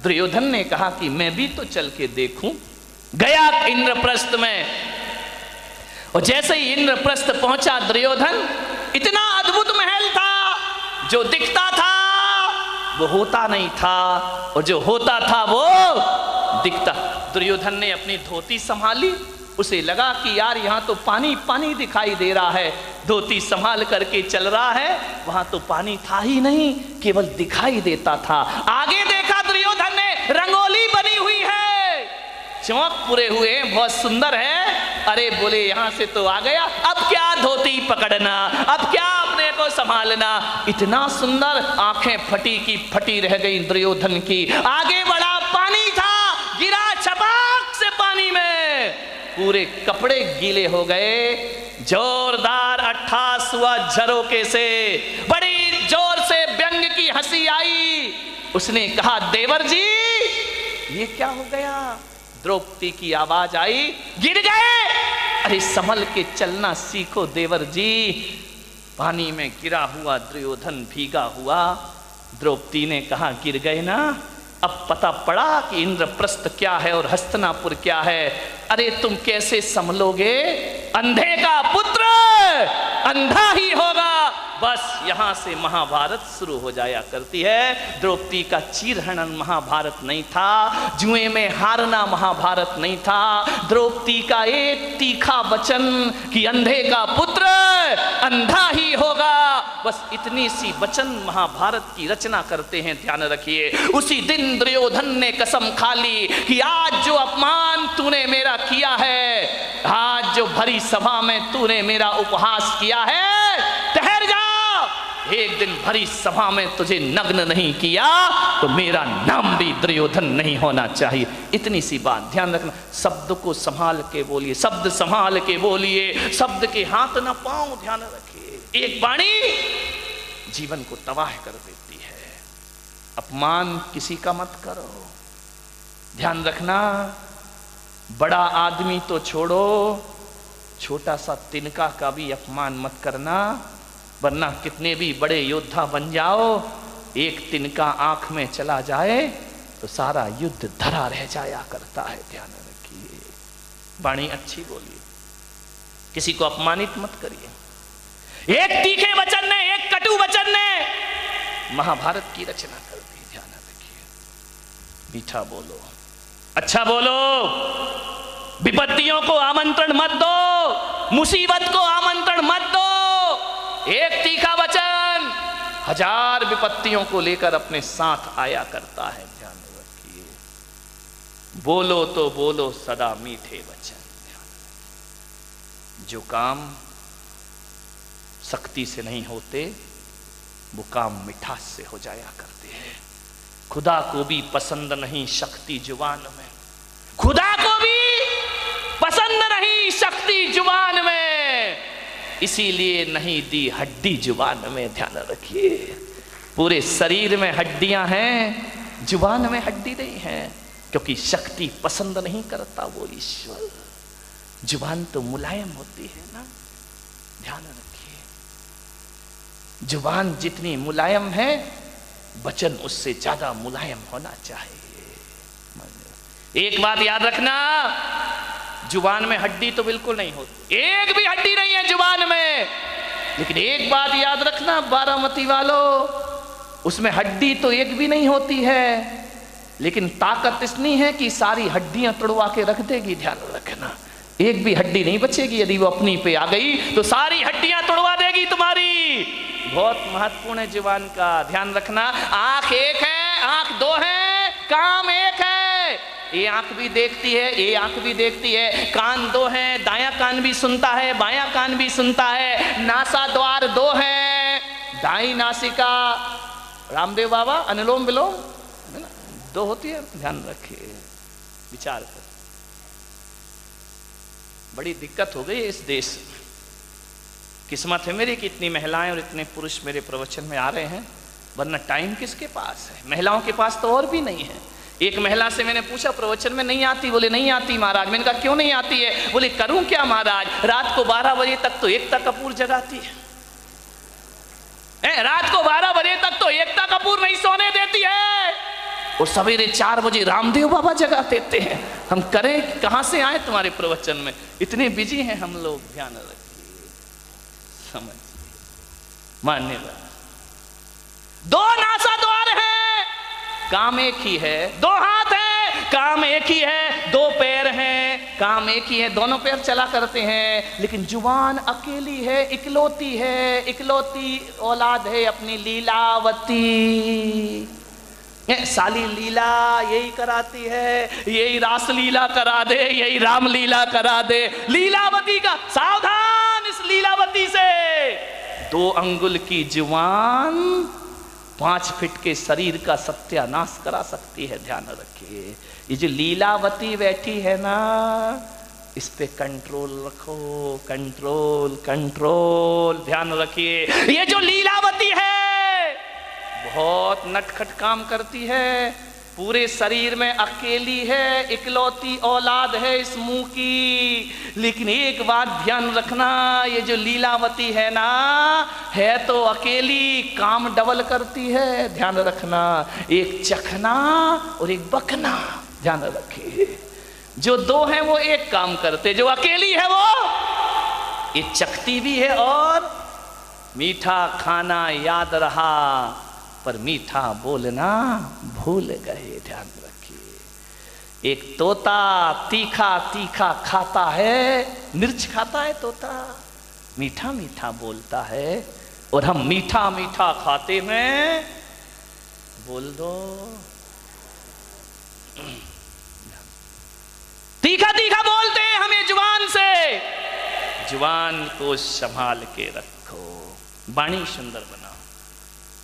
दुर्योधन ने कहा कि मैं भी तो चल के देखूं। गया इंद्रप्रस्थ में, और जैसे ही इंद्रप्रस्थ पहुंचा दुर्योधन, इतना अद्भुत महल था, जो दिखता था वो होता नहीं था, और जो होता था वो दिखता। दुर्योधन ने अपनी धोती संभाली, उसे लगा कि यार यहाँ तो पानी पानी दिखाई दे रहा है, धोती संभाल करके चल रहा है, वहां तो पानी था ही नहीं, केवल दिखाई देता था। आगे देखा दुर्योधन ने, रंगोली बनी हुई है, चौक पूरे हुए, बहुत सुंदर है। अरे बोले यहाँ से तो आ गया, अब क्या धोती पकड़ना, अब क्या अपने को संभालना। इतना सुंदर, आंखें फटी की फटी रह गई दुर्योधन की। आगे बढ़ा, पानी था, गिरा छपाक से पानी में, पूरे कपड़े गीले हो गए। जोरदार अट्ठास हुआ झरोके से, बड़ी जोर से व्यंग की हंसी आई। उसने कहा, देवर जी ये क्या हो गया। द्रौपदी की आवाज आई, गिर गए। अरे संभल के चलना सीखो देवर जी। पानी में गिरा हुआ दुर्योधन भीगा हुआ। द्रौपदी ने कहा, गिर गए ना, अब पता पड़ा कि इंद्रप्रस्थ क्या है और हस्तिनापुर क्या है। अरे तुम कैसे संभलोगे, अंधे का पुत्र अंधा ही होगा। बस यहां से महाभारत शुरू हो जाया करती है। द्रौपदी का चीरहरण महाभारत नहीं था, जुए में हारना महाभारत नहीं था। द्रौपदी का एक तीखा वचन कि अंधे का पुत्र अंधा ही होगा, बस इतनी सी वचन महाभारत की रचना करते हैं। ध्यान रखिए, उसी दिन दुर्योधन ने कसम खा ली कि आज जो अपमान तूने मेरा किया है, आज जो भरी सभा में तूने मेरा उपहास किया है, ठहर जा, एक दिन भरी सभा में तुझे नग्न नहीं किया तो मेरा नाम भी दुर्योधन नहीं होना चाहिए। इतनी सी बात ध्यान रखना। शब्द को संभाल के बोलिए, शब्द संभाल के बोलिए, शब्द के हाथ ना पांव। ध्यान रखिए, एक वाणी जीवन को तबाह कर देती है। अपमान किसी का मत करो। ध्यान रखना, बड़ा आदमी तो छोड़ो, छोटा सा तिनका का भी अपमान मत करना, वरना कितने भी बड़े योद्धा बन जाओ, एक तिनका आंख में चला जाए तो सारा युद्ध धरा रह जाया करता है। ध्यान रखिए, वाणी अच्छी बोलिए, किसी को अपमानित मत करिए। एक तीखे वचन ने, एक कटु वचन ने महाभारत की रचना कर दी। ध्यान रखिए, मीठा बोलो, अच्छा बोलो, विपत्तियों को आमंत्रण मत दो, मुसीबत को आमंत्रण मत दो। एक तीखा वचन हजार विपत्तियों को लेकर अपने साथ आया करता है। ध्यान रखिए, बोलो तो बोलो सदा मीठे वचन। जो काम शक्ति से नहीं होते, वो काम मिठास से हो जाया करते हैं। खुदा को भी पसंद नहीं शक्ति जुबान में, खुदा को भी पसंद नहीं शक्ति जुबान में, इसीलिए नहीं दी हड्डी जुबान में। ध्यान रखिए, पूरे शरीर में हड्डियां हैं, जुबान में हड्डी नहीं है, क्योंकि शक्ति पसंद नहीं करता वो ईश्वर। जुबान तो मुलायम होती है ना। ध्यान रखिए, जुबान जितनी मुलायम है, वचन उससे ज्यादा मुलायम होना चाहिए। एक बात याद रखना, जुबान में हड्डी तो बिल्कुल नहीं होती, एक भी हड्डी नहीं है जुबान में। लेकिन एक बात याद रखना बारामती वालों, उसमें हड्डी तो एक भी नहीं होती है, लेकिन ताकत इतनी है कि सारी हड्डियां तोड़वा के रख देगी। ध्यान रखना, एक भी हड्डी नहीं बचेगी। यदि वो अपनी पे आ गई तो सारी हड्डियां तोड़वा देगी तुम्हारी। बहुत महत्वपूर्ण है जुबान का, ध्यान रखना। आंख एक है, आंख दो है, काम एक है। ये आंख भी देखती है, ये आंख भी देखती है। कान दो हैं, दायां कान भी सुनता है, बायां कान भी सुनता है। नासा द्वार दो हैं, दाई नासिका, रामदेव बाबा अनुलोम विलोम है ना, दो होती है। ध्यान रखिए, विचार कर। बड़ी दिक्कत हो गई इस देश में। किस्मत है मेरी कि इतनी महिलाएं और इतने पुरुष मेरे प्रवचन में आ रहे हैं, वरना टाइम किसके पास है। महिलाओं के पास तो और भी नहीं है। एक महिला से मैंने पूछा, प्रवचन में नहीं आती? बोले नहीं आती महाराज। मैंने कहा क्यों नहीं आती है? बोले करूं क्या महाराज, रात को 12 बजे तक तो एकता कपूर जगाती है। रात को 12 बजे तक तो एकता कपूर नहीं सोने देती है। और सवेरे 4 बजे रामदेव बाबा जगा देते हैं। हम करें, कहां से आए तुम्हारे प्रवचन में? इतने बिजी हैं हम लोग। ध्यान रखिए, समझिए, मान्यवर। 2 नासा द्वार है, काम एक ही है। 2 हाथ है, काम एक ही है। 2 पैर हैं, काम एक ही है। दोनों पैर चला करते हैं, लेकिन जुबान अकेली है, इकलौती है। इकलौती औलाद है अपनी लीलावती। साली लीला यही कराती है, यही रास लीला करा दे, यही राम लीला करा दे। लीलावती का सावधान, इस लीलावती से। 2 अंगुल की जुबान 5 फीट के शरीर का सत्यानाश करा सकती है। ध्यान रखिए, ये जो लीलावती बैठी है ना, इस पे कंट्रोल रखो, कंट्रोल कंट्रोल। ध्यान रखिए, ये जो लीलावती है बहुत नटखट काम करती है। पूरे शरीर में अकेली है, इकलौती औलाद है इस मुंह की। लेकिन एक बात ध्यान रखना, ये जो लीलावती है ना, है तो अकेली, काम डबल करती है। ध्यान रखना, एक चखना और एक बकना। ध्यान रखिए, जो 2 हैं वो एक काम करते, जो अकेली है वो ये चखती भी है। और मीठा खाना याद रहा पर मीठा बोलना भूल गए। ध्यान रखिए, एक तोता तीखा तीखा खाता है, मिर्च खाता है तोता, मीठा मीठा बोलता है। और हम मीठा मीठा खाते हैं, बोल दो तीखा तीखा बोलते हैं हमें जुबान से। जुबान को संभाल के रखो, वाणी सुंदर बनाओ।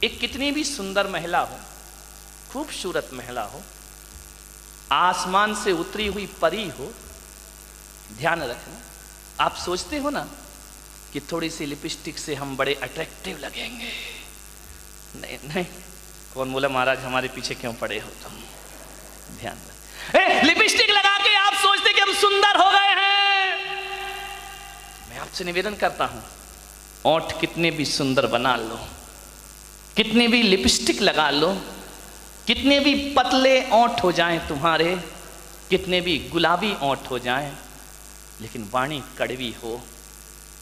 एक कितनी भी सुंदर महिला हो, खूबसूरत महिला हो, आसमान से उतरी हुई परी हो, ध्यान रखना, आप सोचते हो ना कि थोड़ी सी लिपस्टिक से हम बड़े अट्रैक्टिव लगेंगे। नहीं नहीं, कौन बोला महाराज हमारे पीछे क्यों पड़े हो तुम? ध्यान रख, लिपस्टिक लगा के आप सोचते कि हम सुंदर हो गए हैं। मैं आपसे निवेदन करता हूं, ओंठ कितने भी सुंदर बना लो, कितने भी लिपस्टिक लगा लो, कितने भी पतले ओंठ हो जाएं तुम्हारे, कितने भी गुलाबी ओंठ हो जाएं, लेकिन वाणी कड़वी हो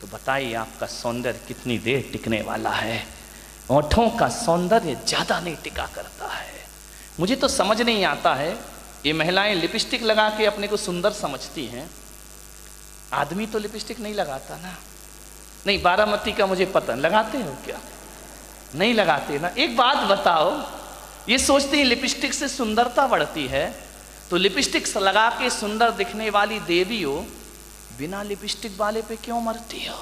तो बताइए आपका सौंदर्य कितनी देर टिकने वाला है? ओंठों का सौंदर्य ज्यादा नहीं टिका करता है। मुझे तो समझ नहीं आता है, ये महिलाएं लिपस्टिक लगा के अपने को सुंदर समझती हैं, आदमी तो लिपस्टिक नहीं लगाता ना। नहीं, बारामती का मुझे पता, लगाते हो क्या? नहीं लगाते ना। एक बात बताओ, ये सोचते हैं लिपस्टिक से सुंदरता बढ़ती है, तो लिपस्टिक लगा के सुंदर दिखने वाली देवी हो, बिना लिपस्टिक वाले पे क्यों मरती हो?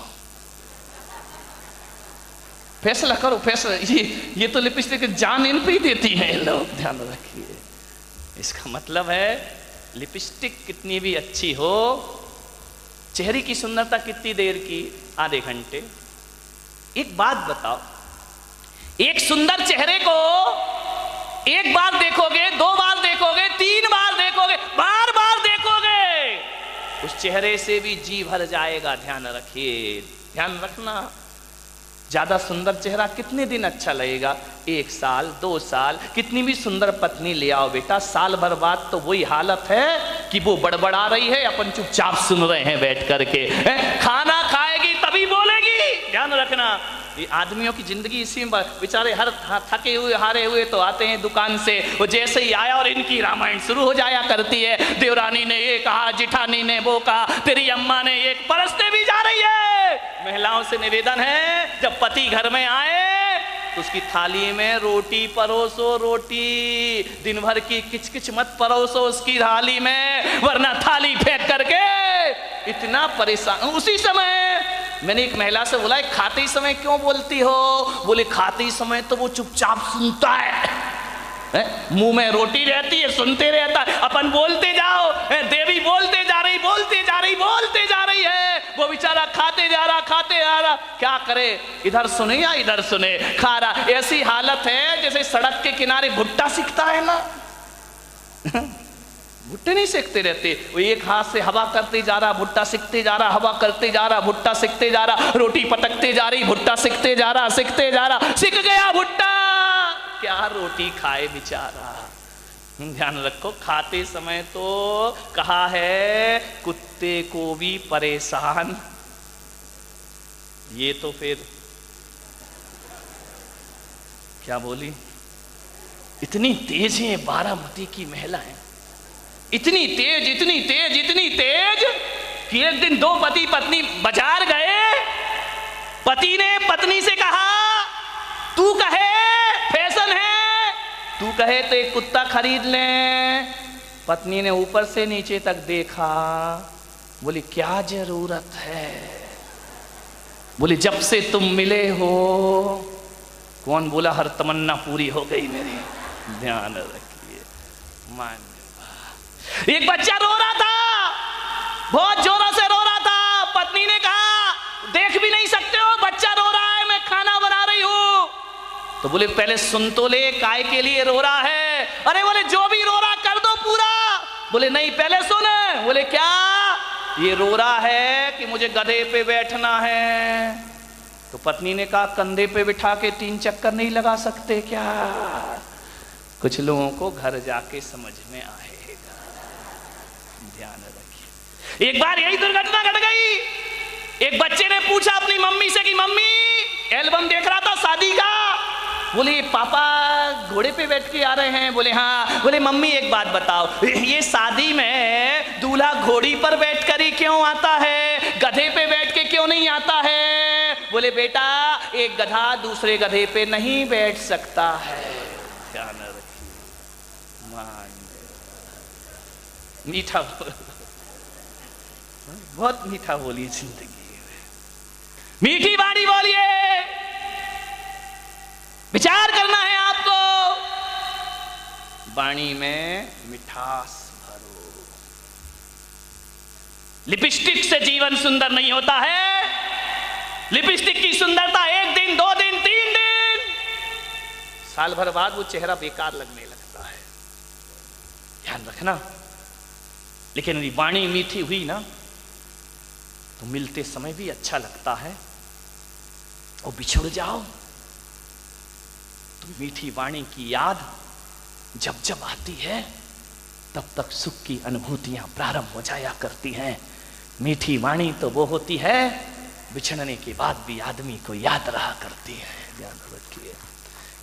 फैसला करो, फैसला। ये तो लिपस्टिक जान इन पे ही देती है लोग। ध्यान रखिए, इसका मतलब है लिपस्टिक कितनी भी अच्छी हो, चेहरे की सुंदरता कितनी देर की? आधे घंटे। एक बात बताओ, एक सुंदर चेहरे को एक बार देखोगे, 2 बार देखोगे, 3 बार देखोगे, बार बार देखोगे, उस चेहरे से भी जी भर जाएगा। ध्यान रखिए, ध्यान रखना, ज्यादा सुंदर चेहरा कितने दिन अच्छा लगेगा? 1 साल, 2 साल। कितनी भी सुंदर पत्नी ले आओ बेटा, साल भर बाद तो वही हालत है कि वो बड़बड़ा रही है, अपन चुपचाप सुन रहे हैं बैठ करके। खाना खाएगी तभी बोलेगी। ध्यान रखना, ये आदमियों की जिंदगी इसी में, बेचारे हर थके हुए हारे हुए तो आते हैं दुकान से, वो जैसे ही आया और इनकी रामायण शुरू हो जाया करती है। देवरानी ने ये कहा, जिठानी ने वो कहा, तेरी अम्मा ने ये, परसते भी जा रही है। महिलाओं से निवेदन है, जब पति घर में आए तो उसकी थाली में रोटी परोसो, रोटी। दिन भर की किचकिच मत परोसो उसकी थाली में, वरना थाली फेंक करके इतना परेशान। उसी समय मैंने एक महिला से बोला, खाते समय क्यों बोलती हो? बोले खाते समय तो वो चुपचाप सुनता है, मुंह में रोटी रहती है, सुनते रहता है, अपन बोलते जाओ, देवी बोलते जा रही, बोलते जा रही, बोलते जा रही है, वो बेचारा खाते जा रहा, खाते जा रहा, क्या करे? इधर सुने या इधर सुने, खा रहा। ऐसी हालत है जैसे सड़क के किनारे भुट्टा सिकता है ना, भुट्टे नहीं सेकते रहते, वो एक हाथ से हवा करते जा रहा, भुट्टा सिकते जा रहा, हवा करते जा रहा, भुट्टा सिकते जा रहा, रोटी पटकते जा रही, भुट्टा सिकते जा रहा, सिकते जा रहा, सिक गया भुट्टा, क्या रोटी खाए बेचारा। ध्यान रखो, खाते समय तो कहा है कुत्ते को भी परेशान, ये तो फिर क्या बोली, इतनी तेज है बारामती की महिलाएं, इतनी तेज इतनी तेज इतनी तेज कि एक दिन दो पति पत्नी बाजार गए, पति ने पत्नी से कहा तू कहे फैशन है, तू कहे तो एक कुत्ता खरीद ले। पत्नी ने ऊपर से नीचे तक देखा, बोली क्या जरूरत है, बोली जब से तुम मिले हो। कौन बोला हर तमन्ना पूरी हो गई मेरी, ध्यान रखिए। मान एक बच्चा रो रहा था, बहुत जोरों से रो रहा था, पत्नी ने कहा देख भी नहीं सकते हो बच्चा रो रहा है, मैं खाना बना रही हूं। तो बोले पहले सुन तो ले, काय के लिए रो रहा है। अरे बोले जो भी रो रहा कर दो पूरा। बोले नहीं पहले सुन। बोले क्या, ये रो रहा है कि मुझे गधे पे बैठना है। तो पत्नी ने कहा कंधे पे बिठा के 3 चक्कर नहीं लगा सकते क्या। कुछ लोगों को घर जाके समझ में आएगा, ध्यान रखिए। एक बार यही दुर्घटना घट गई। एक बच्चे ने पूछा अपनी मम्मी से कि मम्मी एल्बम देख रहा था शादी का, बोले पापा घोड़े पे बैठ के आ रहे हैं। बोले हाँ। बोले मम्मी एक बात बताओ, ये शादी में दूल्हा घोड़ी पर बैठ कर ही क्यों आता है, गधे पे बैठ के क्यों नहीं आता है। बोले बेटा एक गधा दूसरे गधे पे नहीं बैठ सकता है। ध्यान रखिए, मान मीठा बहुत मीठा बोलिए जिंदगी में, मीठी वाणी बोलिए, विचार करना है आपको, वाणी में मिठास भरो। लिपस्टिक से जीवन सुंदर नहीं होता है। लिपस्टिक की सुंदरता 1 दिन 2 दिन 3 दिन, साल भर बाद वो चेहरा बेकार लगने लगता है, ध्यान रखना। लेकिन यदि वाणी मीठी हुई ना तो मिलते समय भी अच्छा लगता है, और बिछुड़ जाओ तो मीठी वाणी की याद जब जब आती है तब तक सुख की अनुभूतियां प्रारंभ हो जाया करती हैं। मीठी वाणी तो वो होती है बिछड़ने के बाद भी आदमी को याद रहा करती है, ध्यान रखिए।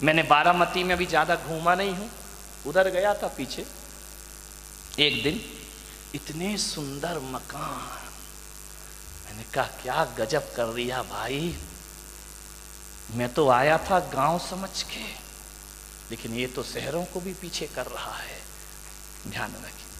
मैंने बारामती में भी ज्यादा घूमा नहीं हूं, उधर गया था पीछे एक दिन, इतने सुंदर मकान, मैंने कहा क्या गजब कर दिया भाई। मैं तो आया था गांव समझ के, लेकिन ये तो शहरों को भी पीछे कर रहा है, ध्यान रखिए।